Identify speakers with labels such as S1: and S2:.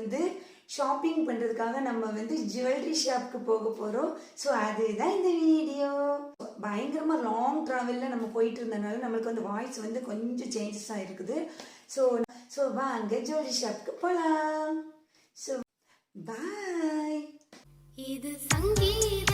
S1: வந்து ஷாப்பிங் பண்ணுறதுக்காக நம்ம வந்து ஜுவல்லரி ஷாப்க்கு போக போகிறோம். ஸோ அதுதான் இந்த வீடியோ. பயங்கரமாக லாங் ட்ராவலில் நம்ம போயிட்டு இருந்தனால நம்மளுக்கு வந்து வாய்ஸ் வந்து கொஞ்சம் சேஞ்சஸ் ஆகிருக்குது. ஸோ வாங்க ஜுவல்லரி ஷாப்க்கு போகலாம். So bye.
S2: இது சங்கீத